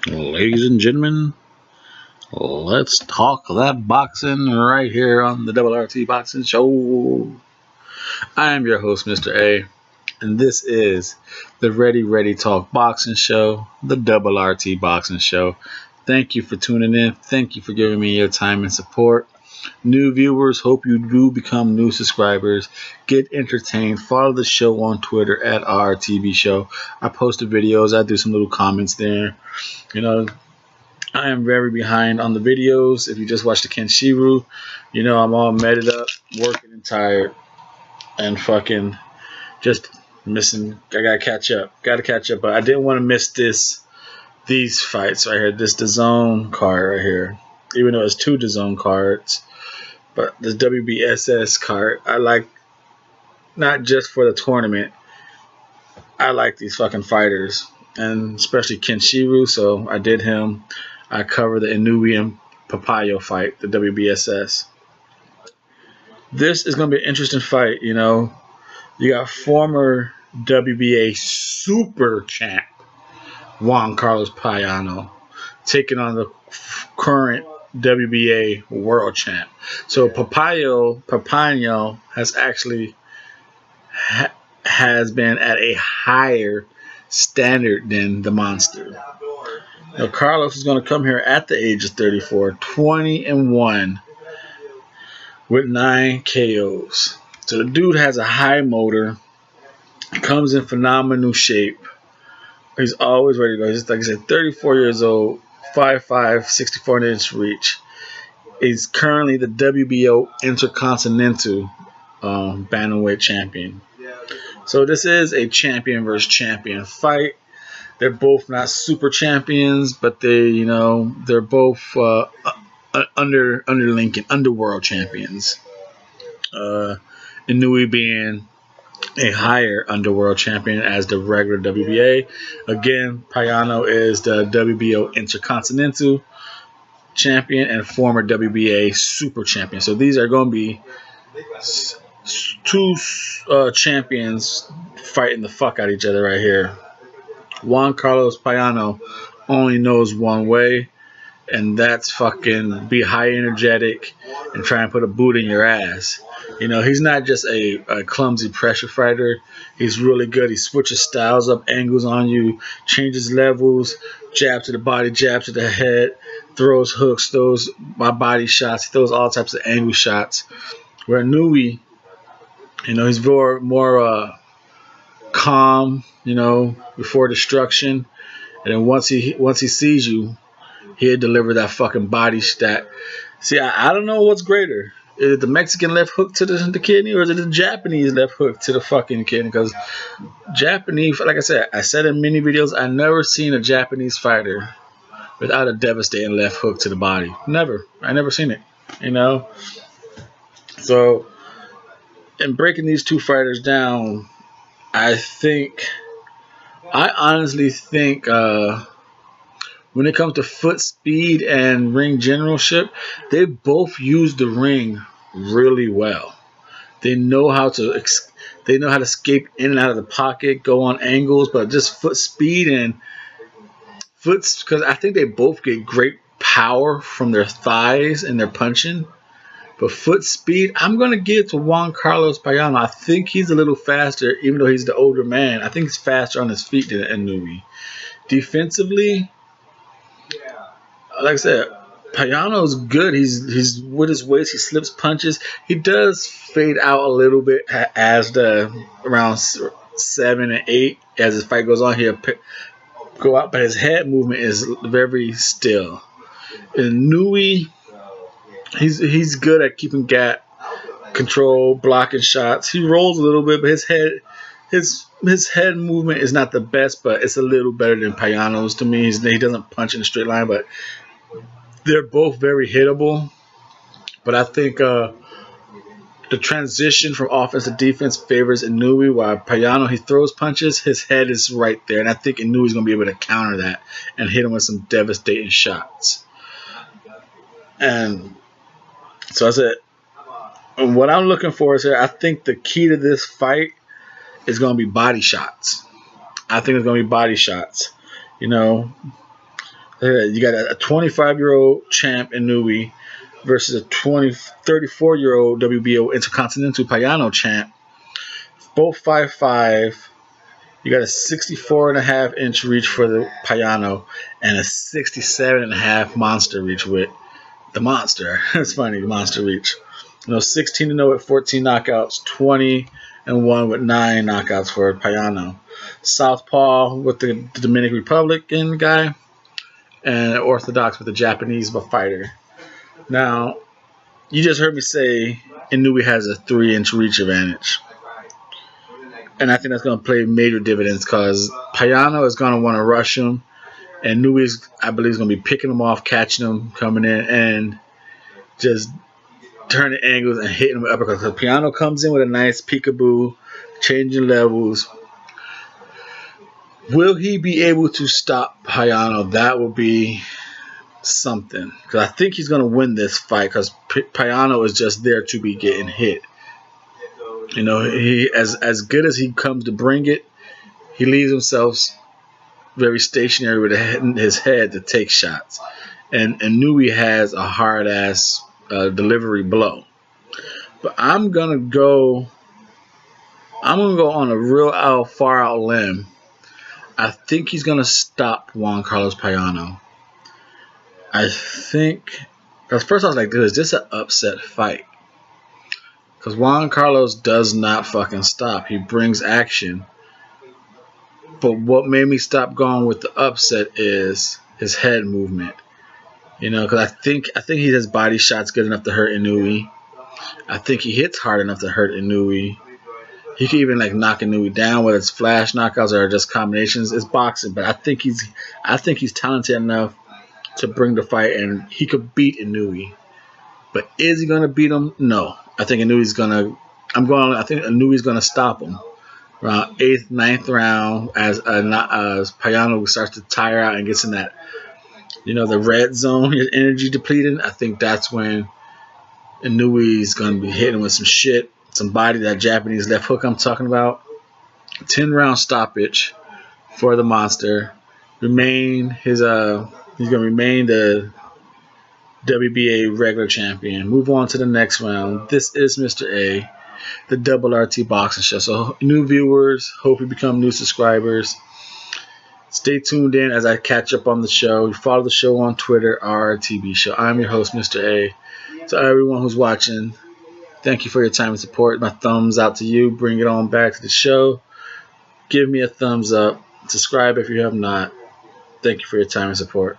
Ladies and gentlemen, let's talk that boxing right here on the Double RT Boxing Show. I am your host, Mr.A, and this is the Ready Talk Boxing Show, the Double RT Boxing Show. Thank you for tuning in. Thank you for giving me your time and support. New viewers, hope you do become new subscribers. Get entertained. Follow the show on Twitter at RTB Show. I post the videos. I do some little comments there. I am very behind on the videos. If you just watched the Kenshiru, I'm all meted up, working and tired, and fucking just missing. I gotta catch up. But I didn't want to miss these fights right here. This DAZN card right here. Even though it's two DAZN cards, but this wbss card, I like not just for the tournament. I like these fucking fighters, and especially Kenshiru. So I did him. I cover the Inoue and Payano fight, the WBSS. This is going to be an interesting fight, You got former WBA super champ Juan Payano taking on the current WBA world champ. So Payano has actually has been at a higher standard than the monster. Now, Carlos is going to come here at the age of 34, 20-1 with 9 KOs. So the dude has a high motor, comes in phenomenal shape. He's always ready to go. He's, like I said, 34 years old, 5'5", 64-inch reach. He's currently the WBO Intercontinental bantamweight champion. So this is a champion versus champion fight. They're both not super champions, but they're both underworld champions. Inoue being a higher underworld champion as the regular WBA. Again, Payano is the WBO Intercontinental champion and former WBA super champion. So these are going to be two champions fighting the fuck out of each other right here. Juan Payano only knows one way, and that's fucking be high energetic and try and put a boot in your ass. He's not just a clumsy pressure fighter. He's really good. He switches styles up, angles on you, changes levels, jab to the body, jab to the head, throws hooks, throws body shots, he throws all types of angle shots. Where Inoue, he's more calm, before destruction, and then once he sees you, he'll deliver that fucking body stat. See, I don't know what's greater. Is it the Mexican left hook to the kidney, or is it the Japanese left hook to the fucking kidney? Because Japanese, like I said in many videos, I never seen a Japanese fighter without a devastating left hook to the body. I never seen it. So in breaking these two fighters down, I honestly think when it comes to foot speed and ring generalship, they both use the ring really well. They know how to escape in and out of the pocket, go on angles, but just foot speed and because I think they both get great power from their thighs and their punching. But foot speed, I'm going to give it to Juan Payano. I think he's a little faster, even though he's the older man. I think he's faster on his feet than Inoue. Defensively, like I said, Payano's good. He's with his weights. He slips punches. He does fade out a little bit as around 7 and 8 as his fight goes on. He'll go out, but his head movement is very still. Inoue, he's good at keeping gap control, blocking shots. He rolls a little bit, but his head movement is not the best, but it's a little better than Payano's to me. He doesn't punch in a straight line, but they're both very hittable. But I think the transition from offense to defense favors Inoue, while Payano, he throws punches, his head is right there, and I think Inoue's going to be able to counter that and hit him with some devastating shots. And so I said, what I'm looking for is here, I think the key to this fight is going to be body shots. I think it's going to be body shots. You got a 25-year-old champ Inoue versus a 34-year-old WBO Intercontinental Payano champ. Both 5'5". You got a 64.5-inch reach for the Payano and a 67.5 monster reach with the monster. It's funny, the monster reach. 16-0 at 14 knockouts, 20-1 with 9 knockouts for Payano. Southpaw with the Dominican Republican guy, and Orthodox with the Japanese fighter. Now, you just heard me say Inoue has a 3-inch reach advantage. And I think that's going to play major dividends because Payano is going to want to rush him. And Inoue's, I believe, is going to be picking him off, catching him, coming in, and just turning angles and hitting him with uppercuts. Because Payano comes in with a nice peekaboo, changing levels. Will he be able to stop Payano? That will be something. Because I think he's going to win this fight because Payano is just there to be getting hit. He as good as he comes to bring it, he leaves himself very stationary with his head to take shots. And Inoue has a hard-ass delivery blow. But I'm gonna go on a real far out limb. I think he's gonna stop Juan Carlos Payano. I think because first I was like, dude, is this an upset fight? Because Juan Carlos does not fucking stop. He brings action. But what made me stop going with the upset is his head movement. Because I think he has body shots good enough to hurt Inoue. I think he hits hard enough to hurt Inoue. He can even knock Inoue down, whether it's flash knockouts or just combinations. It's boxing, but I think he's talented enough to bring the fight, and he could beat Inoue. But is he gonna beat him? No. I think Inoue's gonna stop him around 8th, 9th round as Payano starts to tire out and gets in that, the red zone, his energy depleted. I think that's when Inoue's gonna be hitting with some shit, some body, that Japanese left hook I'm talking about. 10-round stoppage for the monster. He's gonna remain the WBA regular champion. Move on to the next round. This is Mr.A, the Double RT Boxing Show. So, new viewers, hope you become new subscribers. Stay tuned in as I catch up on the show. You follow the show on Twitter, RRTB Show. I'm your host, Mr.A. To everyone who's watching, thank you for your time and support. My thumbs out to you. Bring it on back to the show. Give me a thumbs up. Subscribe if you have not. Thank you for your time and support.